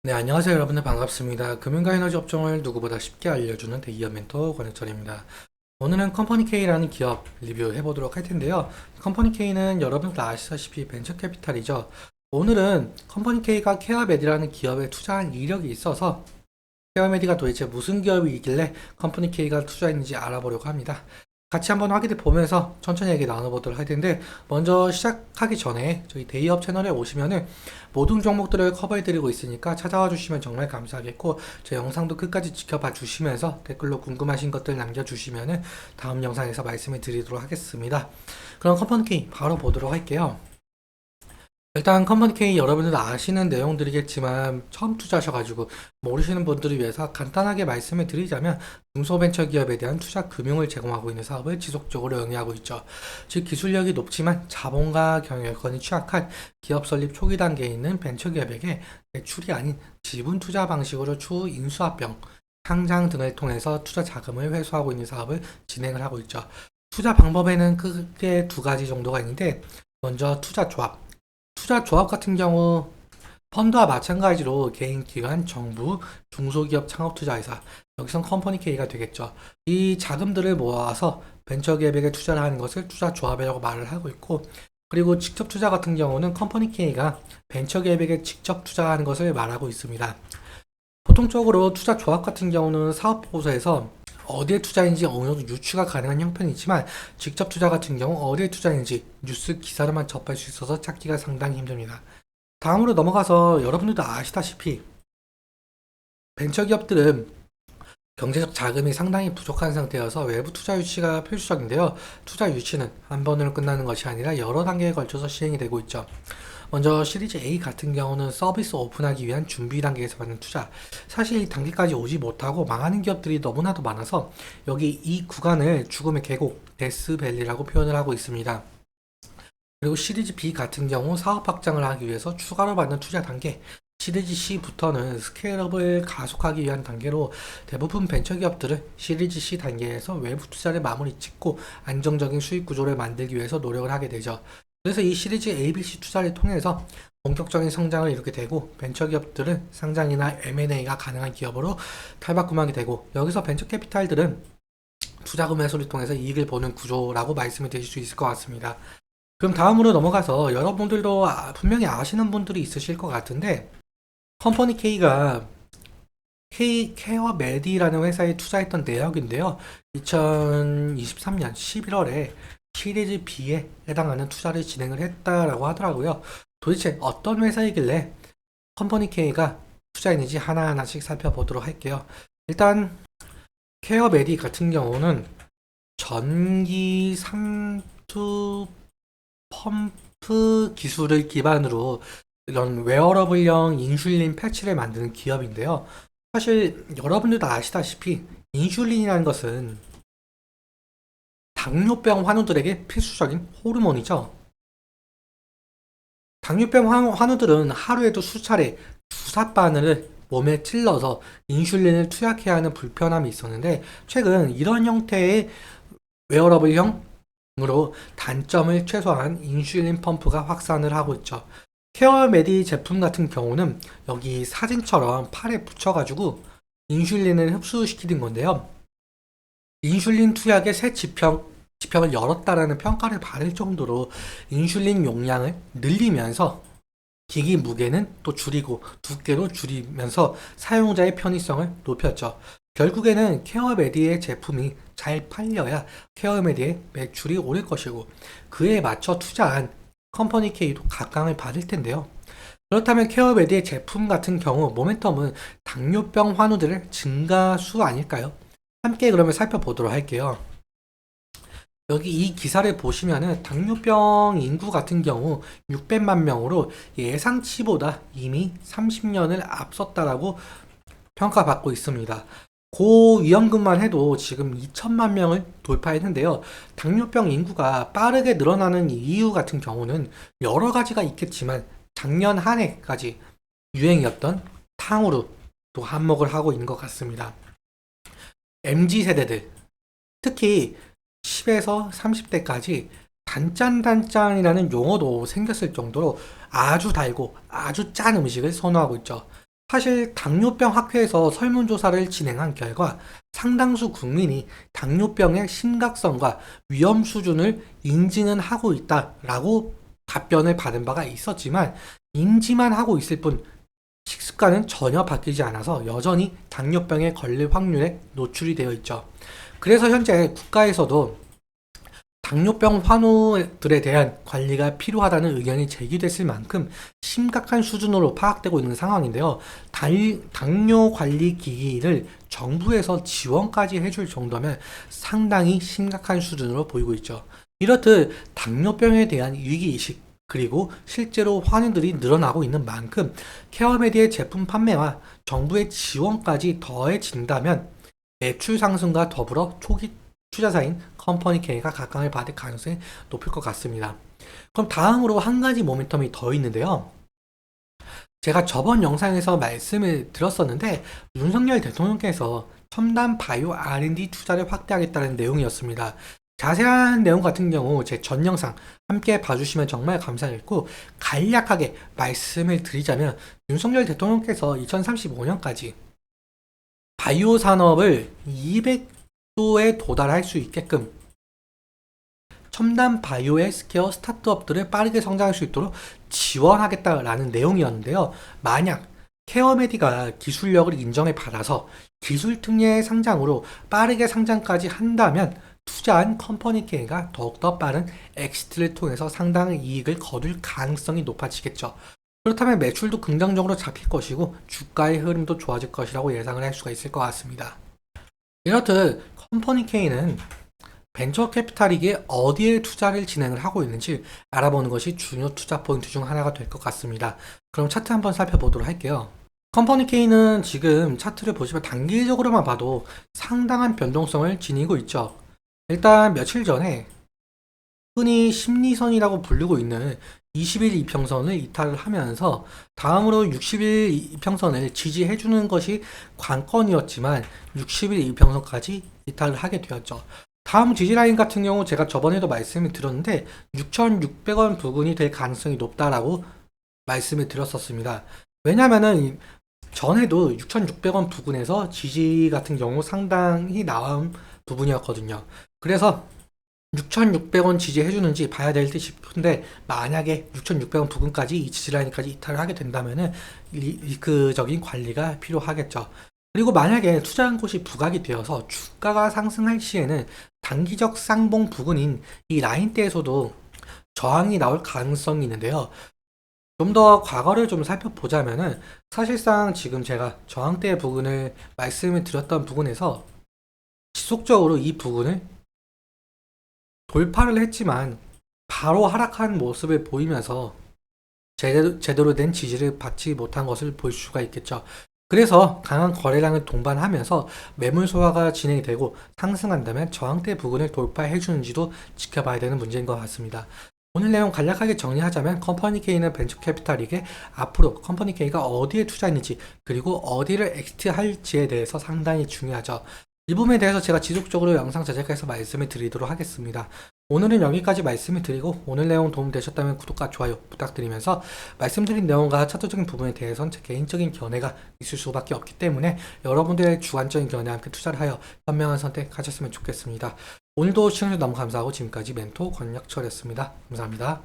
네, 안녕하세요 여러분들 반갑습니다. 금융과 에너지 업종을 누구보다 쉽게 알려주는 대기업 멘토 권혁철입니다. 오늘은 컴퍼니 K라는 기업 리뷰해 보도록 할 텐데요. 컴퍼니 K는 여러분들 아시다시피 벤처 캐피탈이죠. 오늘은 컴퍼니 K가 케어메디라는 기업에 투자한 이력이 있어서 케어메디가 도대체 무슨 기업이길래 컴퍼니 K가 투자했는지 알아보려고 합니다. 같이 한번 확인해 보면서 천천히 얘기 나눠보도록 할 텐데, 먼저 시작하기 전에 저희 데이업 채널에 오시면은 모든 종목들을 커버해 드리고 있으니까 찾아와 주시면 정말 감사하겠고, 제 영상도 끝까지 지켜봐 주시면서 댓글로 궁금하신 것들 남겨주시면은 다음 영상에서 말씀을 드리도록 하겠습니다. 그럼 컴퍼니 K 바로 보도록 할게요. 일단 컴퍼니 K 여러분들 아시는 내용들이겠지만 처음 투자하셔가지고 모르시는 분들을 위해서 간단하게 말씀을 드리자면 중소벤처기업에 대한 투자 금융을 제공하고 있는 사업을 지속적으로 영위하고 있죠. 즉 기술력이 높지만 자본과 경영 여건이 취약한 기업 설립 초기 단계에 있는 벤처기업에게 대출이 아닌 지분 투자 방식으로 추후 인수합병, 상장 등을 통해서 투자 자금을 회수하고 있는 사업을 진행을 하고 있죠. 투자 방법에는 크게 두 가지 정도가 있는데, 먼저 투자 조합. 투자 조합 같은 경우 펀드와 마찬가지로 개인, 기관, 정부, 중소기업 창업투자회사, 여기선 컴퍼니 K가 되겠죠. 이 자금들을 모아서 벤처기업에게 투자를 하는 것을 투자 조합이라고 말을 하고 있고, 그리고 직접 투자 같은 경우는 컴퍼니 K가 벤처기업에게 직접 투자하는 것을 말하고 있습니다. 보통적으로 투자 조합 같은 경우는 사업 보고서에서 어디에 투자인지 어느 정도 유추가 가능한 형편이지만, 직접 투자 같은 경우 어디에 투자인지 뉴스 기사로만 접할 수 있어서 찾기가 상당히 힘듭니다. 다음으로 넘어가서 여러분들도 아시다시피 벤처기업들은 경제적 자금이 상당히 부족한 상태여서 외부 투자 유치가 필수적인데요. 투자 유치는 한 번으로 끝나는 것이 아니라 여러 단계에 걸쳐서 시행이 되고 있죠. 먼저 시리즈 A 같은 경우는 서비스 오픈하기 위한 준비 단계에서 받는 투자. 사실 이 단계까지 오지 못하고 망하는 기업들이 너무나도 많아서 여기 이 구간을 죽음의 계곡, 데스밸리라고 표현을 하고 있습니다. 그리고 시리즈 B 같은 경우 사업 확장을 하기 위해서 추가로 받는 투자 단계, 시리즈 C부터는 스케일업을 가속하기 위한 단계로 대부분 벤처기업들은 시리즈 C 단계에서 외부 투자를 마무리 짓고 안정적인 수익 구조를 만들기 위해서 노력을 하게 되죠. 그래서 이 시리즈 A, B, C 투자를 통해서 본격적인 성장을 이루게 되고, 벤처기업들은 상장이나 M&A가 가능한 기업으로 탈바꿈하게 되고, 여기서 벤처 캐피탈들은 투자금 회수를 통해서 이익을 보는 구조라고 말씀을 드릴 수 있을 것 같습니다. 그럼 다음으로 넘어가서 여러분들도 분명히 아시는 분들이 있으실 것 같은데, 컴퍼니 K가 케어 메디라는 회사에 투자했던 내역인데요. 2023년 11월에 시리즈 B에 해당하는 투자를 진행을 했다라고 하더라고요. 도대체 어떤 회사이길래 컴퍼니 K가 투자했는지 하나하나씩 살펴보도록 할게요. 일단 케어 메디 같은 경우는 전기 삼투 펌프 기술을 기반으로 이런 웨어러블형 인슐린 패치를 만드는 기업인데요. 사실 여러분들도 아시다시피 인슐린이라는 것은 당뇨병 환우들에게 필수적인 호르몬이죠. 당뇨병 환우들은 하루에도 수차례 주사바늘을 몸에 찔러서 인슐린을 투약해야 하는 불편함이 있었는데, 최근 이런 형태의 웨어러블형으로 단점을 최소화한 인슐린 펌프가 확산을 하고 있죠. 케어메디 제품 같은 경우는 여기 사진처럼 팔에 붙여가지고 인슐린을 흡수시키는 건데요. 인슐린 투약의 새 지평을 열었다라는 평가를 받을 정도로 인슐린 용량을 늘리면서 기기 무게는 또 줄이고 두께도 줄이면서 사용자의 편의성을 높였죠. 결국에는 케어메디의 제품이 잘 팔려야 케어메디의 매출이 오를 것이고, 그에 맞춰 투자한 컴퍼니 K도 각광을 받을 텐데요. 그렇다면 케어메디의 제품 같은 경우 모멘텀은 당뇨병 환우들의 증가수 아닐까요? 함께 그러면 살펴보도록 할게요. 여기 이 기사를 보시면은 당뇨병 인구 같은 경우 600만 명으로 예상치보다 이미 30년을 앞섰다라고 평가받고 있습니다. 고위험군만 해도 지금 2천만 명을 돌파했는데요. 당뇨병 인구가 빠르게 늘어나는 이유 같은 경우는 여러 가지가 있겠지만, 작년 한 해까지 유행이었던 탕후루 또 한몫을 하고 있는 것 같습니다. MZ 세대들, 특히 10에서 30대까지 단짠단짠이라는 용어도 생겼을 정도로 아주 달고 아주 짠 음식을 선호하고 있죠. 사실 당뇨병 학회에서 설문조사를 진행한 결과 상당수 국민이 당뇨병의 심각성과 위험 수준을 인지는 하고 있다라고 답변을 받은 바가 있었지만 인지만 하고 있을 뿐 식습관은 전혀 바뀌지 않아서 여전히 당뇨병에 걸릴 확률에 노출이 되어 있죠. 그래서 현재 국가에서도 당뇨병 환우들에 대한 관리가 필요하다는 의견이 제기됐을 만큼 심각한 수준으로 파악되고 있는 상황인데요. 당뇨 관리 기기를 정부에서 지원까지 해줄 정도면 상당히 심각한 수준으로 보이고 있죠. 이렇듯 당뇨병에 대한 위기의식 그리고 실제로 환우들이 늘어나고 있는 만큼 케어메디의 제품 판매와 정부의 지원까지 더해진다면 매출 상승과 더불어 초기 투자사인 컴퍼니 K가 각광을 받을 가능성이 높을 것 같습니다. 그럼 다음으로 한 가지 모멘텀이 더 있는데요. 제가 저번 영상에서 말씀을 드렸었는데 윤석열 대통령께서 첨단 바이오 R&D 투자를 확대하겠다는 내용이었습니다. 자세한 내용 같은 경우 제 전 영상 함께 봐주시면 정말 감사하겠고 간략하게 말씀을 드리자면 윤석열 대통령께서 2035년까지 바이오 산업을 200조에 도달할 수 있게끔 첨단 바이오 헬스케어 스타트업들을 빠르게 성장할 수 있도록 지원하겠다라는 내용이었는데요. 만약 케어메디가 기술력을 인정을 받아서 기술 특례의 상장으로 빠르게 상장까지 한다면 투자한 컴퍼니 K가 더욱더 빠른 엑시트를 통해서 상당한 이익을 거둘 가능성이 높아지겠죠. 그렇다면 매출도 긍정적으로 잡힐 것이고 주가의 흐름도 좋아질 것이라고 예상을 할 수가 있을 것 같습니다. 이렇듯 컴퍼니 K는 벤처 캐피탈이기에 어디에 투자를 진행을 하고 있는지 알아보는 것이 중요 투자 포인트 중 하나가 될 것 같습니다. 그럼 차트 한번 살펴보도록 할게요. 컴퍼니 K는 지금 차트를 보시면 단기적으로만 봐도 상당한 변동성을 지니고 있죠. 일단 며칠 전에 흔히 심리선이라고 부르고 있는 20일 이평선을 이탈을 하면서 다음으로 60일 이평선을 지지해주는 것이 관건이었지만 60일 이평선까지 이탈을 하게 되었죠. 다음 지지라인 같은 경우 제가 저번에도 말씀을 드렸는데 6,600원 부근이 될 가능성이 높다라고 말씀을 드렸었습니다. 왜냐면은 전에도 6,600원 부근에서 지지 같은 경우 상당히 나온 부분이었거든요. 그래서 6,600원 지지해주는지 봐야 될 듯 싶은데 만약에 6,600원 부근까지 이 지지라인까지 이탈을 하게 된다면은 리스크적인 관리가 필요하겠죠. 그리고 만약에 투자한 곳이 부각이 되어서 주가가 상승할 시에는 단기적 쌍봉 부근인 이 라인대에서도 저항이 나올 가능성이 있는데요. 좀 더 과거를 좀 살펴보자면은 사실상 지금 제가 저항대 부근을 말씀을 드렸던 부분에서 지속적으로 이 부분을 돌파를 했지만 바로 하락한 모습을 보이면서 제대로 된 지지를 받지 못한 것을 볼 수가 있겠죠. 그래서 강한 거래량을 동반하면서 매물 소화가 진행이 되고 상승한다면 저항대 부근을 돌파해 주는지도 지켜봐야 되는 문제인 것 같습니다. 오늘 내용 간략하게 정리하자면 컴퍼니 K는 벤처 캐피탈에게 앞으로 컴퍼니 K가 어디에 투자했는지 그리고 어디를 엑시트 할지에 대해서 상당히 중요하죠. 이 부분에 대해서 제가 지속적으로 영상 제작해서 말씀을 드리도록 하겠습니다. 오늘은 여기까지 말씀을 드리고 오늘 내용 도움되셨다면 구독과 좋아요 부탁드리면서 말씀드린 내용과 차트적인 부분에 대해서는 제 개인적인 견해가 있을 수밖에 없기 때문에 여러분들의 주관적인 견해와 함께 투자를 하여 현명한 선택하셨으면 좋겠습니다. 오늘도 시청해주셔서 너무 감사하고 지금까지 멘토 권혁철이었습니다. 감사합니다.